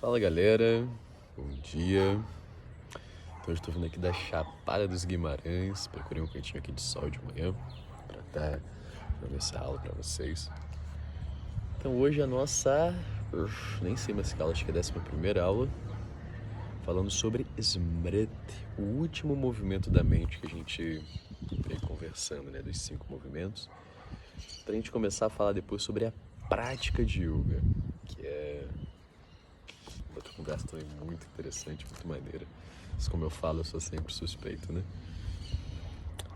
Fala galera, bom dia. Então eu estou vindo aqui da Chapada dos Guimarães. Procurei um cantinho aqui de sol de manhã para estar dando essa aula para vocês. Então hoje a nossa, nem sei mais que aula, acho que é a 11ª aula, falando sobre Smriti, o último movimento da mente que a gente veio conversando, né, dos 5 movimentos, para a gente começar a falar depois sobre a prática de yoga, que é outra conversa também muito interessante, muito maneira. Mas como eu falo, eu sou sempre suspeito, né?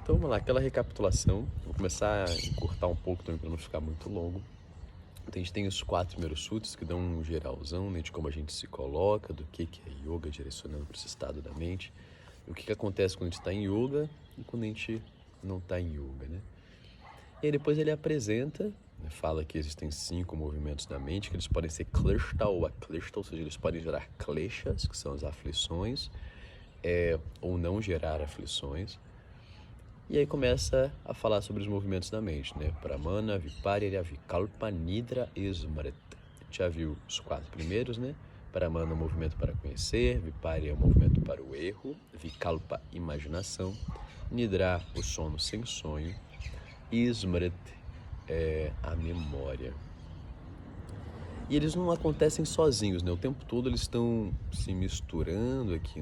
Então vamos lá, aquela recapitulação. Vou começar a encurtar um pouco também para não ficar muito longo. Então a gente tem os 4 primeiros sutras que dão um geralzão, né, de como a gente se coloca, do que é yoga, direcionando para esse estado da mente. E o que acontece quando a gente está em yoga e quando a gente não está em yoga, né? E aí depois ele apresenta, né, fala que existem 5 movimentos da mente, que eles podem ser kleshta ou akleshta, ou seja, eles podem gerar kleshas, que são as aflições, ou não gerar aflições. E aí começa a falar sobre os movimentos da mente, né? Pramana, Viparya, Vikalpa, Nidra e Smriti. Já viu os 4 primeiros, né? Pramana, o movimento para conhecer, Viparya, o movimento para o erro, Vikalpa, imaginação, Nidra, o sono sem sonho, e Smriti é a memória. E eles não acontecem sozinhos, né? O tempo todo eles estão se misturando aqui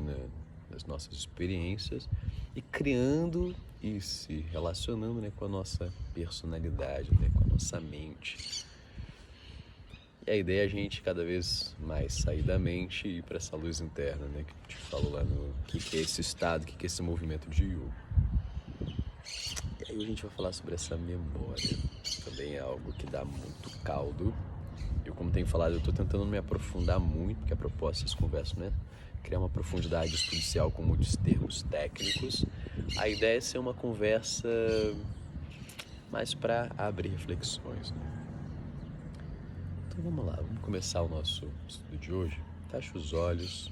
nas nossas experiências e criando e se relacionando, né, com a nossa personalidade, né, com a nossa mente. E a ideia é a gente cada vez mais sair da mente e ir para essa luz interna, né, que a gente falou lá no que é esse estado, que é esse movimento de yoga. E aí a gente vai falar sobre essa memória. Também é algo que dá muito caldo. Eu, como tenho falado, eu estou tentando não me aprofundar muito, porque a proposta dessas conversas não é criar uma profundidade estudial com muitos termos técnicos. A ideia é ser uma conversa mais para abrir reflexões, né? Então vamos lá, vamos começar o nosso estudo de hoje. Fecha os olhos.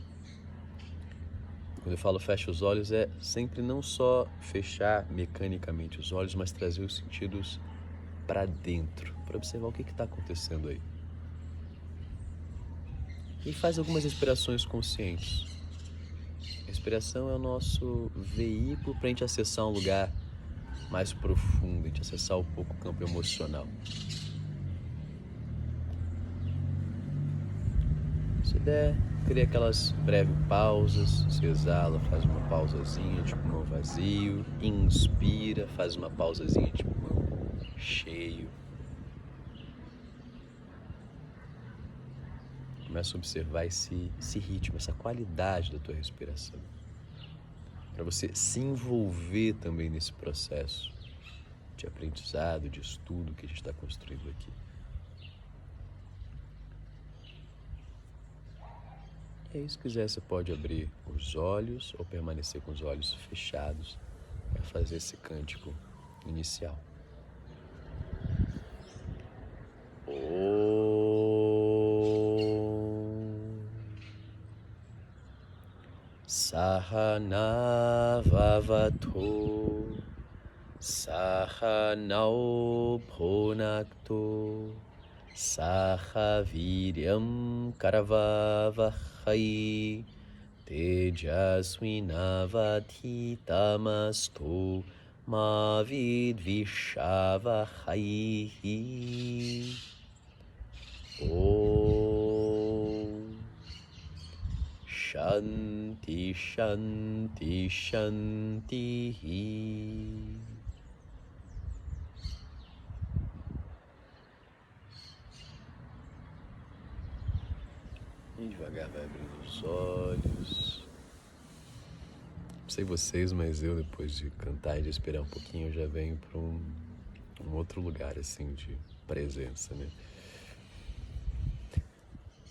Quando eu falo fecha os olhos, é sempre não só fechar mecanicamente os olhos, mas trazer os sentidos para dentro, para observar o que está acontecendo aí. E faz algumas respirações conscientes. A respiração é o nosso veículo para a gente acessar um lugar mais profundo, a gente acessar um pouco o campo emocional. Se der, cria aquelas breves pausas, se exala, faz uma pausazinha de pulmão vazio, inspira, faz uma pausazinha de pulmão cheio. Começa a observar esse ritmo, essa qualidade da tua respiração, para você se envolver também nesse processo de aprendizado, de estudo que a gente está construindo aqui. E aí, se quiser, você pode abrir os olhos ou permanecer com os olhos fechados para fazer esse cântico inicial. Sahana vavato, sahanau bhunakto, sahaviryam karavavahai, tejasvinavadhitamastu ma vidvishavahai. Om Shanti Shanti Shanti. E devagar vai abrindo os olhos. Não sei vocês, mas eu, depois de cantar e de esperar um pouquinho, eu já venho para um outro lugar, assim, de presença, né?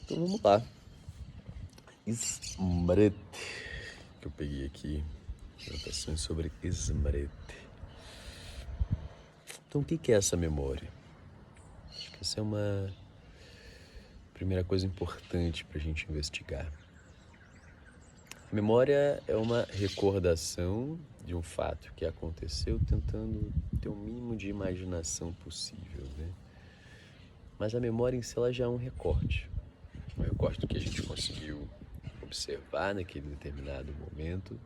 Então vamos lá. Smriti, que eu peguei aqui, anotações sobre Smriti. Então o que é essa memória? Acho que essa é uma primeira coisa importante para a gente investigar. A memória é uma recordação de um fato que aconteceu, tentando ter o mínimo de imaginação possível, né? Mas a memória em si ela já é um recorte recorte do que a gente conseguiu observar naquele determinado momento.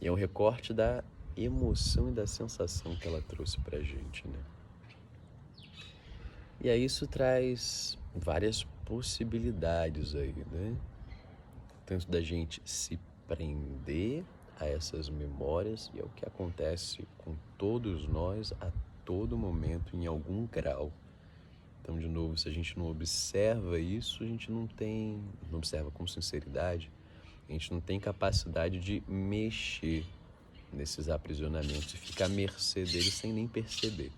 E é um recorte da emoção e da sensação que ela trouxe pra gente, né? E aí isso traz várias possibilidades aí, né? Tanto da gente se prender a essas memórias, e é o que acontece com todos nós a todo momento, em algum grau. Então, de novo, se a gente não observa isso, a gente não observa com sinceridade, a gente não tem capacidade de mexer nesses aprisionamentos e ficar à mercê deles sem nem perceber.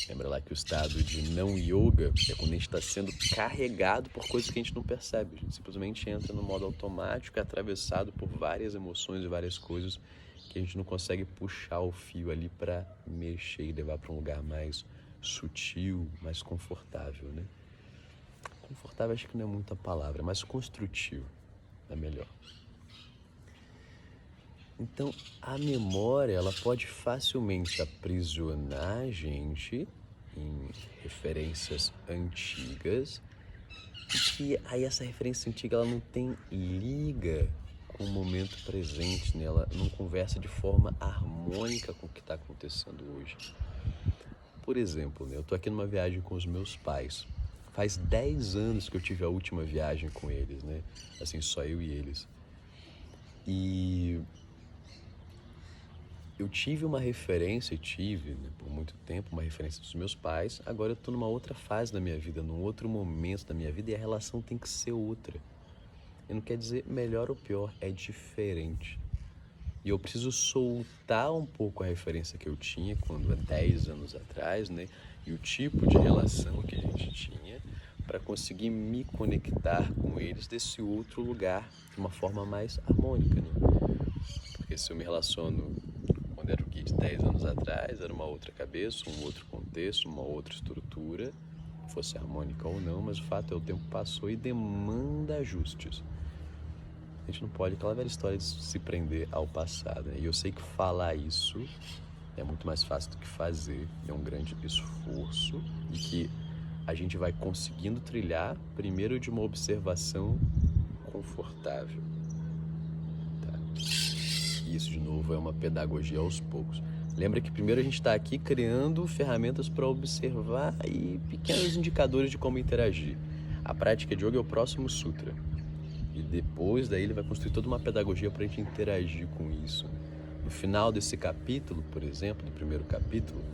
Lembra lá que o estado de não yoga é quando a gente está sendo carregado por coisas que a gente não percebe. A gente simplesmente entra no modo automático, é atravessado por várias emoções e várias coisas que a gente não consegue puxar o fio ali para mexer e levar para um lugar mais sutil, mais confortável, né? Confortável acho que não é muita palavra, mas construtivo é melhor. Então, a memória, ela pode facilmente aprisionar a gente em referências antigas, e que aí essa referência antiga, ela não tem liga com o momento presente, né? Ela não conversa de forma harmônica com o que está acontecendo hoje. Por exemplo, né, eu tô aqui numa viagem com os meus pais. Faz 10 anos que eu tive a última viagem com eles, né? Assim, só eu e eles. E eu tive uma referência, né, por muito tempo, uma referência dos meus pais. Agora eu tô numa outra fase da minha vida, num outro momento da minha vida, e a relação tem que ser outra. E não quer dizer melhor ou pior, é diferente. E eu preciso soltar um pouco a referência que eu tinha quando há 10 anos atrás, né? E o tipo de relação que a gente tinha, para conseguir me conectar com eles desse outro lugar de uma forma mais harmônica, né? Porque se eu me relaciono quando era o Gui de 10 anos atrás, era uma outra cabeça, um outro contexto, uma outra estrutura, fosse harmônica ou não, mas o fato é o tempo passou e demanda ajustes. A gente não pode, aquela velha história de se prender ao passado, né? E eu sei que falar isso é muito mais fácil do que fazer, é um grande esforço, e que a gente vai conseguindo trilhar primeiro de uma observação confortável. Tá? E isso, de novo, é uma pedagogia aos poucos. Lembra que primeiro a gente está aqui criando ferramentas para observar e pequenos indicadores de como interagir. A prática de yoga é o próximo sutra. E depois daí ele vai construir toda uma pedagogia para a gente interagir com isso. No final desse capítulo, por exemplo, do primeiro capítulo,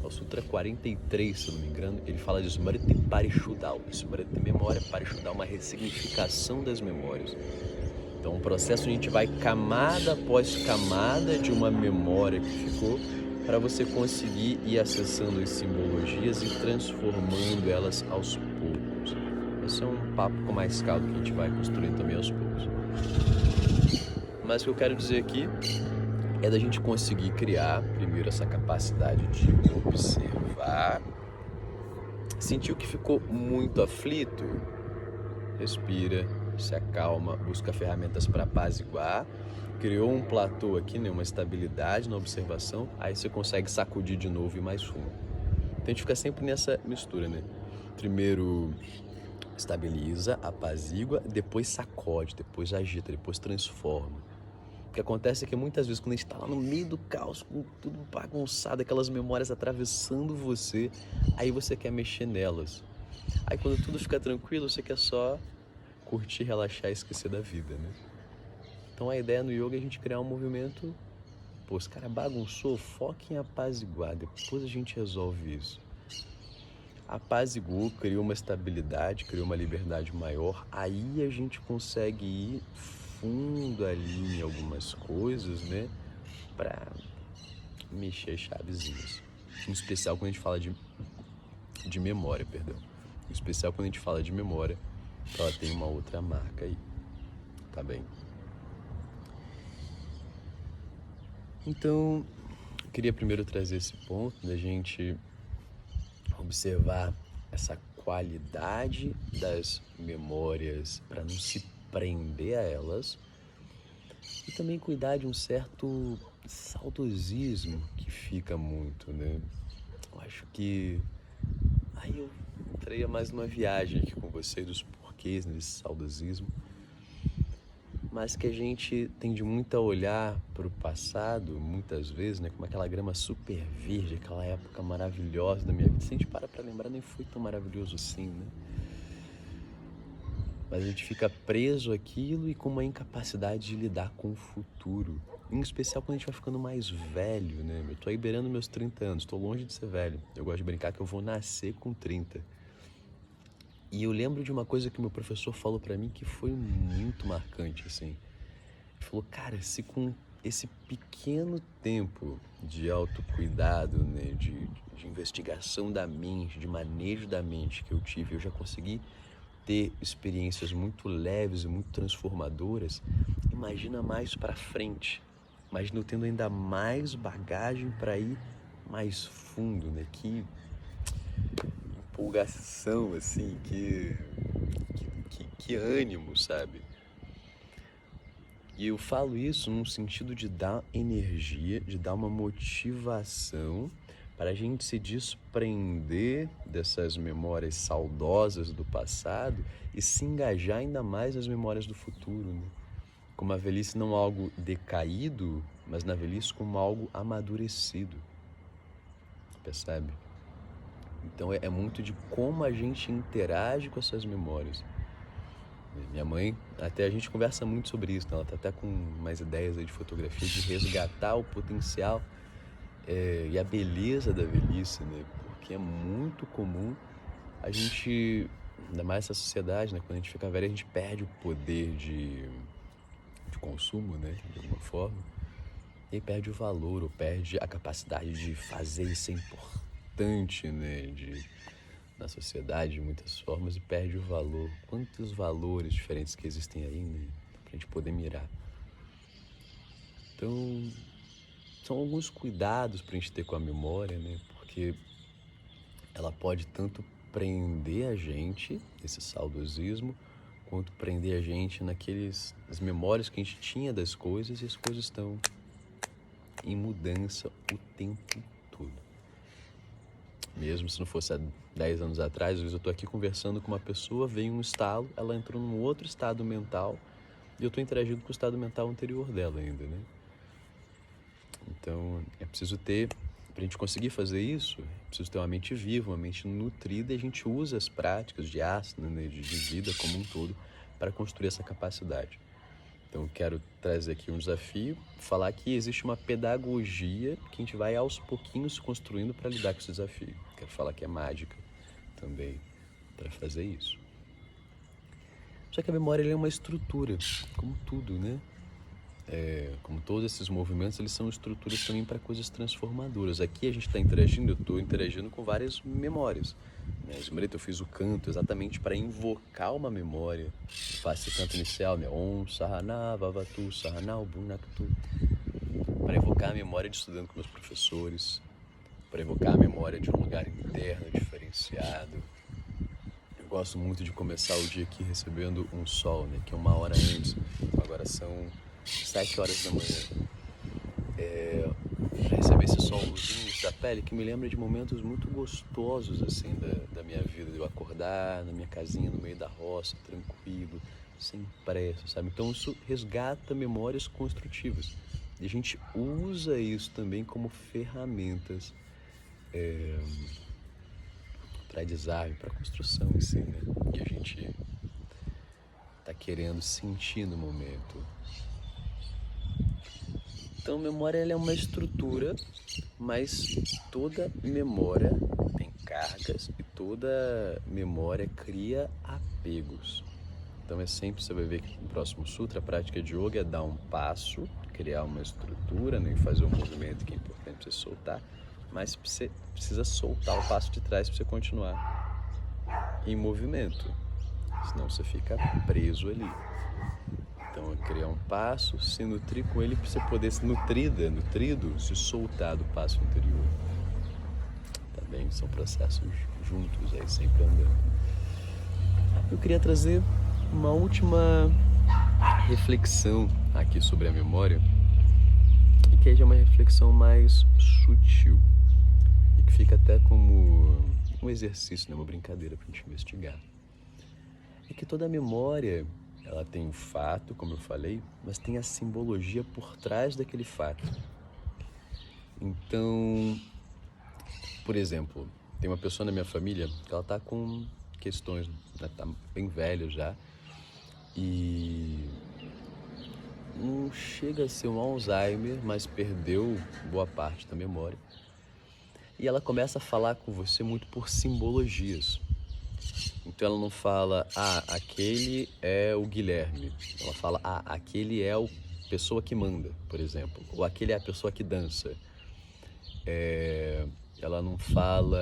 o Sutra 43, se eu não me engano, ele fala de Smriti Parishuddhal. Smriti, memória, Parishuddhal, uma ressignificação das memórias. Então, um processo onde a gente vai camada após camada de uma memória que ficou, para você conseguir ir acessando as simbologias e transformando elas aos poucos. Esse é um papo com mais caldo que a gente vai construindo também aos poucos. Mas o que eu quero dizer aqui é da gente conseguir criar, primeiro, essa capacidade de observar. Sentiu que ficou muito aflito? Respira, se acalma, busca ferramentas para apaziguar. Criou um platô aqui, né, uma estabilidade na observação, aí você consegue sacudir de novo e mais fundo. Então a gente fica sempre nessa mistura, né? Primeiro estabiliza, apazigua, depois sacode, depois agita, depois transforma. O que acontece é que muitas vezes quando a gente está lá no meio do caos, com tudo bagunçado, aquelas memórias atravessando você, aí você quer mexer nelas. Aí quando tudo fica tranquilo, você quer só curtir, relaxar e esquecer da vida, né? Então a ideia no yoga é a gente criar um movimento, pô, esse cara bagunçou, foca em apaziguar, depois a gente resolve isso. Apaziguou, criou uma estabilidade, criou uma liberdade maior, aí a gente consegue ir fundo ali em algumas coisas, né, para mexer as chavezinhas. Em especial quando a gente fala de memória, perdão. Em especial quando a gente fala de memória, ela tem uma outra marca aí, tá bem? Então, eu queria primeiro trazer esse ponto da gente observar essa qualidade das memórias para não se prender a elas, e também cuidar de um certo saudosismo que fica muito, né? Eu acho que aí eu entraria mais numa viagem aqui com vocês dos escaquez, nesse saudosismo, mas que a gente tende muito a olhar para o passado, muitas vezes, né, como aquela grama super verde, aquela época maravilhosa da minha vida. Se a gente para lembrar, nem foi tão maravilhoso assim, né? Mas a gente fica preso àquilo e com uma incapacidade de lidar com o futuro. Em especial quando a gente vai ficando mais velho, né? Eu tô aí beirando meus 30 anos, tô longe de ser velho. Eu gosto de brincar que eu vou nascer com 30. E eu lembro de uma coisa que meu professor falou pra mim que foi muito marcante, assim. Ele falou, cara, se com esse pequeno tempo de autocuidado, né, de investigação da mente, de manejo da mente que eu tive, eu já consegui ter experiências muito leves e muito transformadoras, imagina mais pra frente. Imagina eu tendo ainda mais bagagem para ir mais fundo, né? Que empolgação, assim, que ânimo, sabe? E eu falo isso num sentido de dar energia, de dar uma motivação para a gente se desprender dessas memórias saudosas do passado e se engajar ainda mais nas memórias do futuro, né? Como a velhice não algo decaído, mas na velhice como algo amadurecido, percebe? Então é muito de como a gente interage com essas memórias. Minha mãe, até a gente conversa muito sobre isso, né? Ela tá até com mais ideias aí de fotografia, de resgatar o potencial e a beleza da velhice, né? Porque é muito comum a gente, ainda mais essa sociedade, né? Quando a gente fica velho, a gente perde o poder de consumo, né? De alguma forma. E aí perde o valor, ou perde a capacidade de fazer isso é importante, né? Na sociedade, de muitas formas, e perde o valor. Quantos valores diferentes que existem aí, né? Pra gente poder mirar. Então, são alguns cuidados pra gente ter com a memória, né? Porque ela pode tanto prender a gente, esse saudosismo, quanto prender a gente nas memórias que a gente tinha das coisas, e as coisas estão em mudança o tempo todo. Mesmo se não fosse há 10 anos atrás, às vezes eu tô aqui conversando com uma pessoa, veio um estalo, ela entrou num outro estado mental e eu tô interagindo com o estado mental anterior dela ainda, né? Então, é preciso pra gente conseguir fazer isso, é preciso ter uma mente viva, uma mente nutrida, e a gente usa as práticas de asana, né, de vida como um todo, para construir essa capacidade. Então, eu quero trazer aqui um desafio, falar que existe uma pedagogia que a gente vai aos pouquinhos construindo para lidar com esse desafio. Quero falar que é mágica também para fazer isso. Só que a memória é uma estrutura, como tudo, né? Como todos esses movimentos, eles são estruturas também para coisas transformadoras. Aqui a gente está interagindo, eu estou interagindo com várias memórias. Eu fiz o canto exatamente para invocar uma memória. Eu faço esse canto inicial, né? Om Sahana Vavatu Sahana Bunaktu. Para invocar a memória de estudando com meus professores, para invocar a memória de um lugar interno diferenciado. Eu gosto muito de começar o dia aqui recebendo um sol, né? Que é 1 hora antes. Agora são 7 horas da manhã. Pra receber esse solzinho da pele que me lembra de momentos muito gostosos assim da minha vida, de eu acordar na minha casinha no meio da roça, tranquilo, sem pressa, sabe? Então isso resgata memórias construtivas e a gente usa isso também como ferramentas para design, para construção em si, né? Que a gente tá querendo sentir no momento. Então, memória ela é uma estrutura, mas toda memória tem cargas e toda memória cria apegos. Então, sempre você vai ver que no próximo sutra, a prática de yoga é dar um passo, criar uma estrutura, né, e fazer um movimento que é importante para você soltar, mas você precisa soltar o passo de trás para você continuar em movimento, senão você fica preso ali. Então, é criar um passo, se nutrir com ele para você poder se nutrido, se soltar do passo anterior. Tá bem? São processos juntos aí, sempre andando. Eu queria trazer uma última reflexão aqui sobre a memória, e que é uma reflexão mais sutil, e que fica até como um exercício, né? Uma brincadeira para a gente investigar. é que toda memória, ela tem um fato, como eu falei, mas tem a simbologia por trás daquele fato. Então, por exemplo, tem uma pessoa na minha família que ela tá com questões, né, tá bem velha já, e não chega a ser um Alzheimer, mas perdeu boa parte da memória. E ela começa a falar com você muito por simbologias. Então ela não fala, aquele é o Guilherme. Ela fala, aquele é a pessoa que manda, por exemplo. Ou aquele é a pessoa que dança. Ela não fala,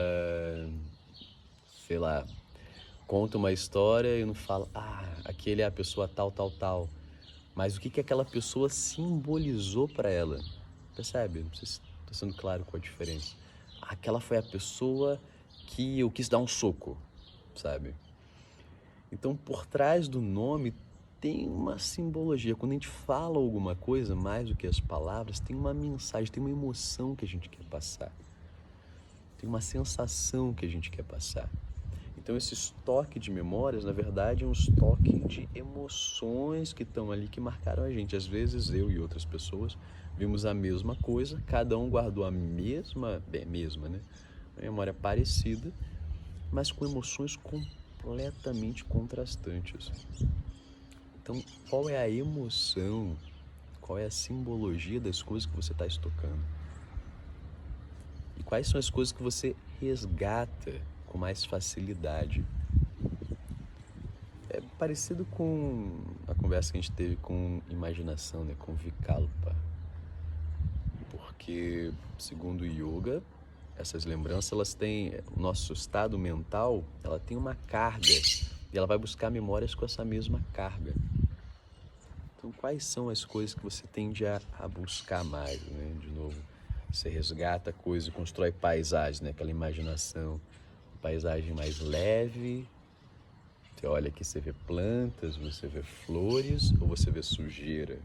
sei lá, conta uma história e não fala, aquele é a pessoa tal, tal, tal. Mas o que aquela pessoa simbolizou para ela? Percebe? Não sei se está sendo claro qual a diferença. Aquela foi a pessoa que eu quis dar um soco, sabe? Então, por trás do nome tem uma simbologia. Quando a gente fala alguma coisa, mais do que as palavras, tem uma mensagem, tem uma emoção que a gente quer passar. Tem uma sensação que a gente quer passar. Então, esse estoque de memórias, na verdade, é um estoque de emoções que estão ali, que marcaram a gente. Às vezes, eu e outras pessoas vimos a mesma coisa, cada um guardou a mesma, né? Uma memória parecida, mas com emoções completamente contrastantes. Então, qual é a emoção, qual é a simbologia das coisas que você está estocando? E quais são as coisas que você resgata com mais facilidade? É parecido com a conversa que a gente teve com imaginação, né? Com Vikalpa. Porque, segundo o yoga, essas lembranças, elas têm, o nosso estado mental, ela tem uma carga e ela vai buscar memórias com essa mesma carga. Então, quais são as coisas que você tende a buscar mais, né? De novo, você resgata coisas, constrói paisagens, né? Aquela imaginação, paisagem mais leve. Você olha aqui, você vê plantas, você vê flores ou você vê sujeira?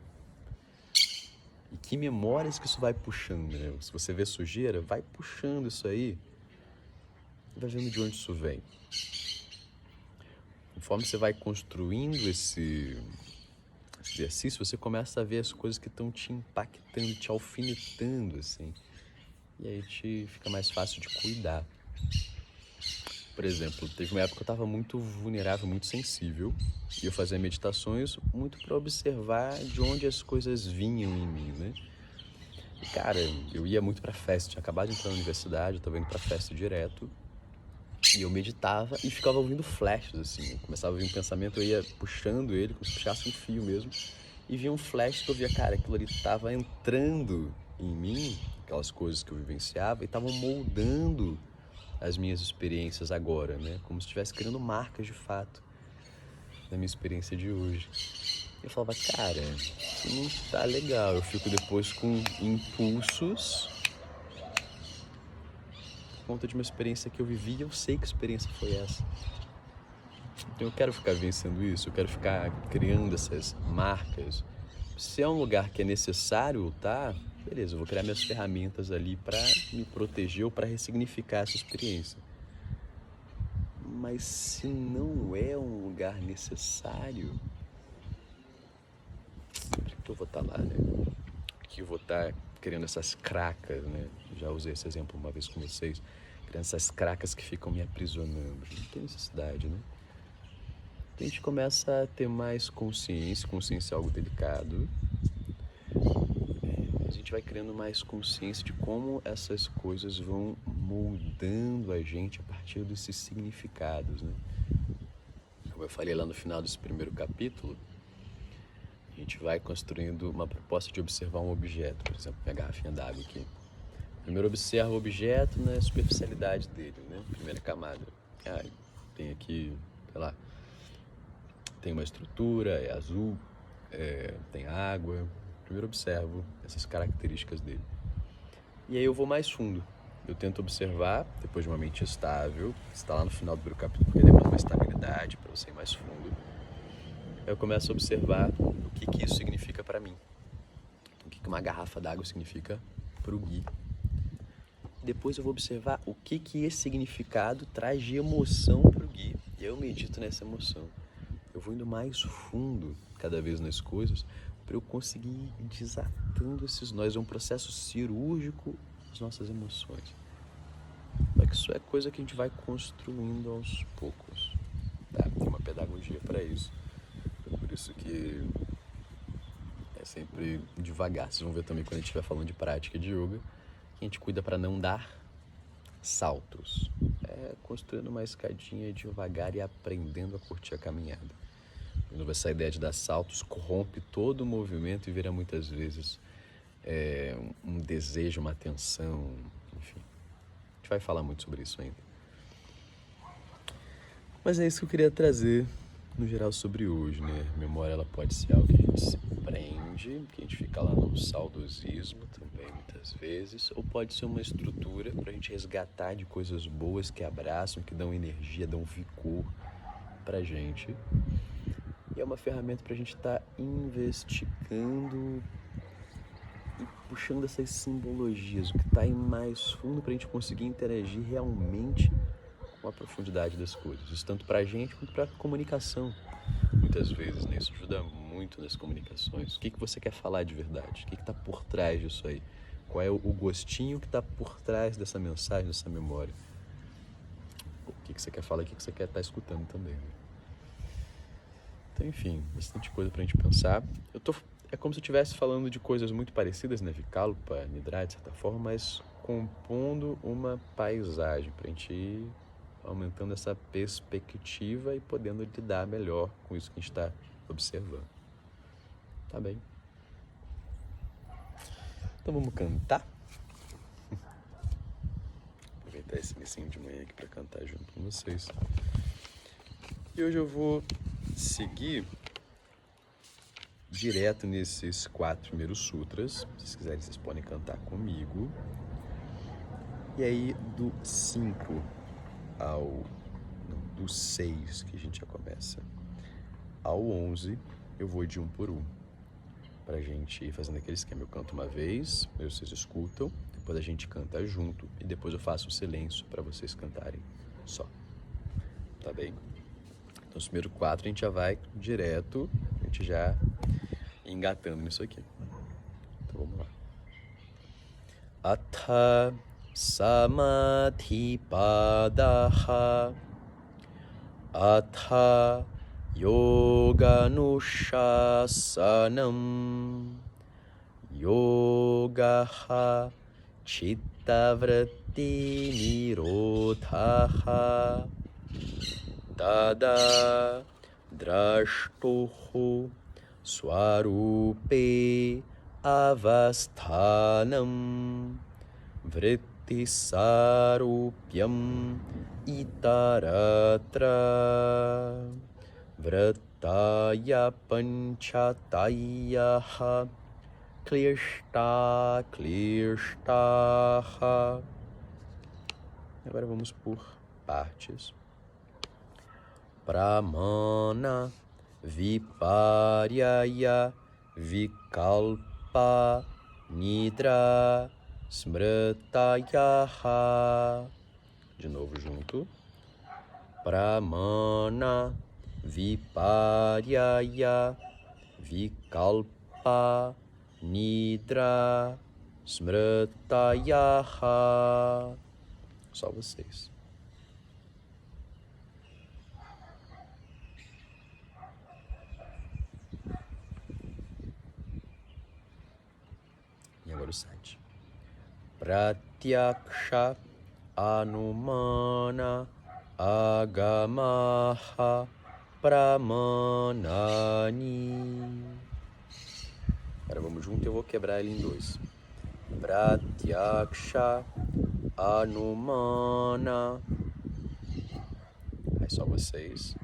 E que memórias que isso vai puxando, né? Se você vê sujeira, vai puxando isso aí e vai vendo de onde isso vem. Conforme você vai construindo esse exercício, você começa a ver as coisas que estão te impactando, te alfinetando, assim. E aí fica mais fácil de cuidar. Por exemplo, teve uma época que eu estava muito vulnerável, muito sensível. E eu fazia meditações muito para observar de onde as coisas vinham em mim, né? E, cara, eu ia muito pra festa. Tinha acabado de entrar na universidade, eu tava indo pra festa direto. E eu meditava e ficava ouvindo flashes, assim. Eu começava a vir um pensamento, eu ia puxando ele, como se puxasse um fio mesmo. E via um flash que eu via, cara, aquilo ali tava entrando em mim, aquelas coisas que eu vivenciava, e estavam moldando as minhas experiências agora, né? Como se estivesse criando marcas de fato da minha experiência de hoje. Eu falava, cara, isso não tá legal. Eu fico depois com impulsos por conta de uma experiência que eu vivi e eu sei que experiência foi essa. Então eu quero ficar vencendo isso, eu quero ficar criando essas marcas. Se é um lugar que é necessário estar, beleza, eu vou criar minhas ferramentas ali para me proteger ou para ressignificar essa experiência. Mas se não é um lugar necessário, por que eu vou estar lá, né? Que eu vou estar criando essas cracas, né? Já usei esse exemplo uma vez com vocês, criando essas cracas que ficam me aprisionando. Não tem necessidade, né? A gente começa a ter mais consciência é algo delicado. A gente vai criando mais consciência de como essas coisas vão moldando a gente a partir desses significados, né? Como eu falei lá no final desse primeiro capítulo, a gente vai construindo uma proposta de observar um objeto, por exemplo, minha garrafinha d'água aqui. Primeiro observa o objeto na superficialidade dele, né? Primeira camada. Tem aqui, sei lá, tem uma estrutura, é azul, tem água. Primeiro observo essas características dele. E aí eu vou mais fundo. Eu tento observar, depois de uma mente estável, está lá no final do primeiro capítulo, porque demanda uma estabilidade para você ir mais fundo. Aí eu começo a observar o que isso significa para mim. O que uma garrafa d'água significa para o Gui. Depois eu vou observar o que esse significado traz de emoção para o Gui. E eu medito nessa emoção. eu vou indo mais fundo cada vez nas coisas para eu conseguir ir desatando esses nós. É um processo cirúrgico das nossas emoções. Só que isso é coisa que a gente vai construindo aos poucos. Tá? Tem uma pedagogia para isso. Por isso que é sempre devagar. Vocês vão ver também quando a gente estiver falando de prática de yoga, que a gente cuida para não dar saltos. É construindo uma escadinha devagar e aprendendo a curtir a caminhada. Quando essa ideia de dar saltos corrompe todo o movimento e vira muitas vezes um desejo, uma tensão, enfim. A gente vai falar muito sobre isso ainda. Mas é isso que eu queria trazer no geral sobre hoje, né? A memória, ela pode ser algo que a gente se prende, que a gente fica lá no saudosismo também muitas vezes, ou pode ser uma estrutura para a gente resgatar de coisas boas que abraçam, que dão energia, dão vigor pra gente. E é uma ferramenta para a gente estar investigando e puxando essas simbologias, o que está aí mais fundo para a gente conseguir interagir realmente com a profundidade das coisas. Isso tanto para a gente quanto para a comunicação. Muitas vezes, né? Isso ajuda muito nas comunicações. O que você quer falar de verdade? O que está por trás disso aí? Qual é o gostinho que está por trás dessa mensagem, dessa memória? O que você quer falar e o que você quer estar escutando também, né? Então, enfim, bastante coisa pra gente pensar. É como se eu estivesse falando de coisas muito parecidas, né? Vikalpa, Nidra, de certa forma, mas compondo uma paisagem pra gente ir aumentando essa perspectiva e podendo lidar melhor com isso que a gente está observando. Tá bem? Então vamos cantar? Aproveitar esse início de manhã aqui pra cantar junto com vocês. E hoje eu vou seguir direto nesses 4 primeiros sutras. Se vocês quiserem, vocês podem cantar comigo. E aí, do 5 do 6, que a gente já começa, ao 11, eu vou de um por um, pra gente ir fazendo aquele esquema. Eu canto uma vez, vocês escutam, depois a gente canta junto e depois eu faço o silêncio para vocês cantarem só. Tá bem? Então, os primeiros 4 a gente já vai direto, a gente já engatando nisso aqui. Então, vamos lá. Atha samadhipadaha atha yoganushasanam yogaha chittavritti nirodhaha tada drashtuhu swarupe avasthanam vrittisarupyam itaratra vrittaya panchatayyaha klishtaha. Agora vamos por partes. Pramana viparyaya vikalpa nidra smrtayaha. De novo junto. Pramana viparyaya vikalpa nidra smrtayaha. Só vocês. E agora o 7. Pratyaksha anumana agamaha pramanani. Agora vamos junto e eu vou quebrar ele em 2. Pratyaksha anumana. Aí só vocês.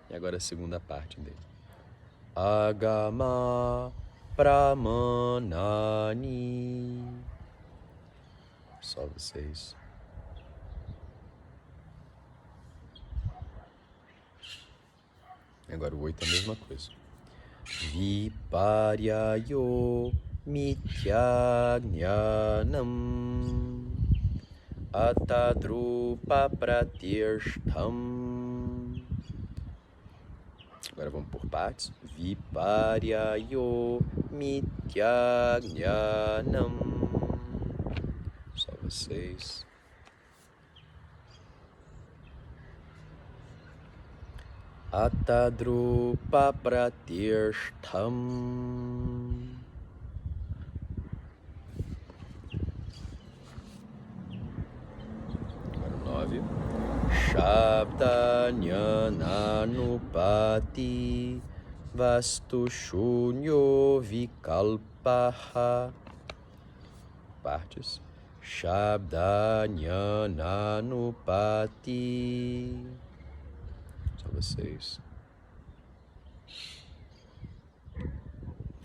E agora a segunda parte dele. Agama pramanani. Só vocês. E agora o 8 é a mesma coisa. Viparyayo mityagnanam Atadrupa pratirshtham. Agora vamos por partes. Viparyayo mityajnanam. Só vocês. Atadrupa pratirshtham. Agora 9. Shabdanyananupati vastu shunyo vikalpaha. Partes. Shabdanyananupati. Só vocês.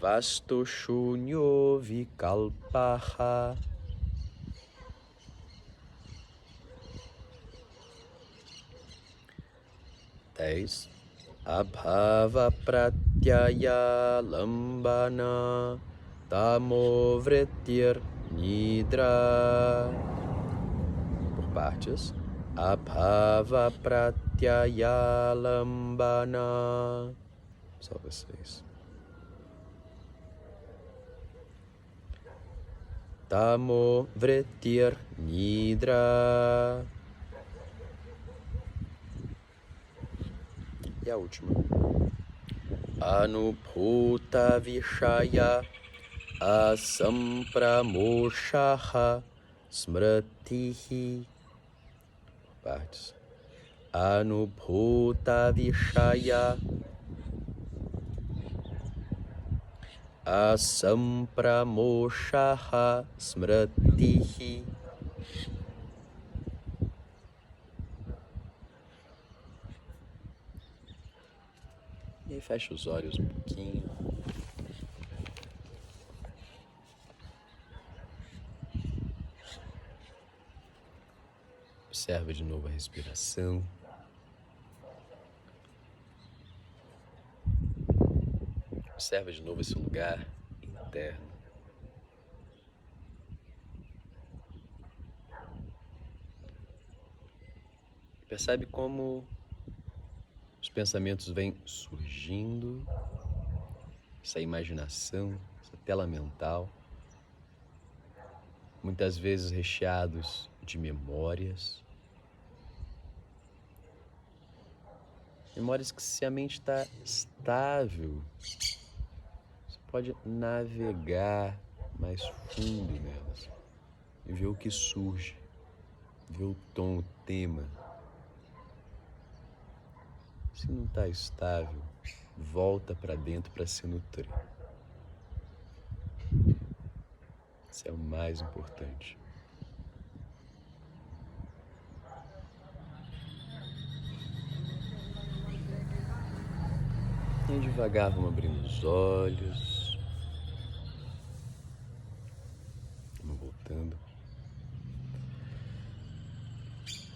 Vastu shunyo vikalpaha. Dez. Abhava pratyaya lambana tamovretir nidra. Por partes. Abhava pratyaya lambana. Só vocês. Tamovretir nidra. E a última. Anubhuta vishaya asampramoshaha smratihi. Partes. Anubhuta vishaya asampramoshaha smratihi. E aí fecha os olhos um pouquinho. Observa de novo a respiração. Observa de novo esse lugar interno. Percebe como os pensamentos vêm surgindo, essa imaginação, essa tela mental, muitas vezes recheados de memórias. Memórias que, se a mente está estável, você pode navegar mais fundo nelas e ver o que surge, ver o tom, o tema. Se não está estável, volta para dentro para se nutrir. Isso é o mais importante. E devagar vamos abrindo os olhos. Vamos voltando.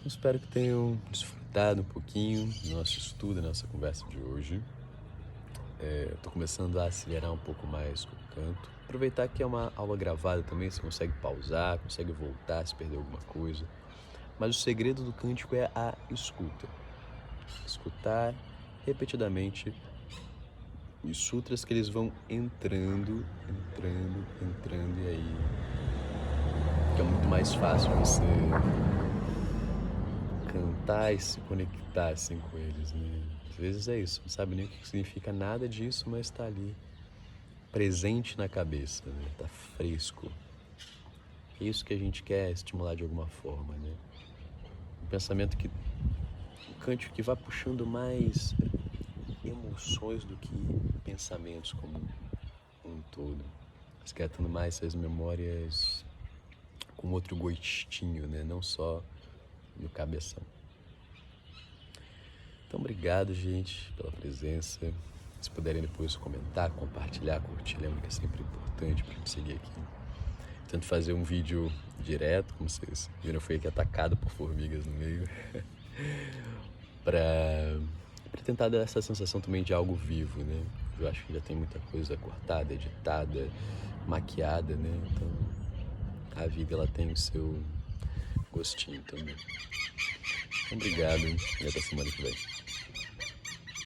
Eu espero que tenham desfrutado um pouquinho do nosso estudo, da nossa conversa de hoje. Estou começando a acelerar um pouco mais o canto. Aproveitar que é uma aula gravada também, você consegue pausar, consegue voltar se perder alguma coisa. Mas o segredo do cântico é a escuta. Escutar repetidamente os sutras, que eles vão entrando, e aí fica muito mais fácil você cantar e se conectar assim com eles, né? Às vezes é isso, não sabe nem o que significa nada disso, mas está ali presente na cabeça, né? Tá fresco. É isso que a gente quer estimular de alguma forma, né? Um pensamento que, um cântico que vá puxando mais emoções do que pensamentos como um todo, resgatando mais essas memórias com outro gostinho, né? Não só no cabeção. Então, obrigado, gente, pela presença. Se puderem depois comentar, compartilhar, curtir, lembra que é sempre importante para me seguir aqui. Tento fazer um vídeo direto, como vocês viram, eu fui aqui atacado por formigas no meio, para tentar dar essa sensação também de algo vivo, né? Eu acho que já tem muita coisa cortada, editada, maquiada, né? Então, a vida, ela tem o seu gostinho também. Obrigado e até semana que vem.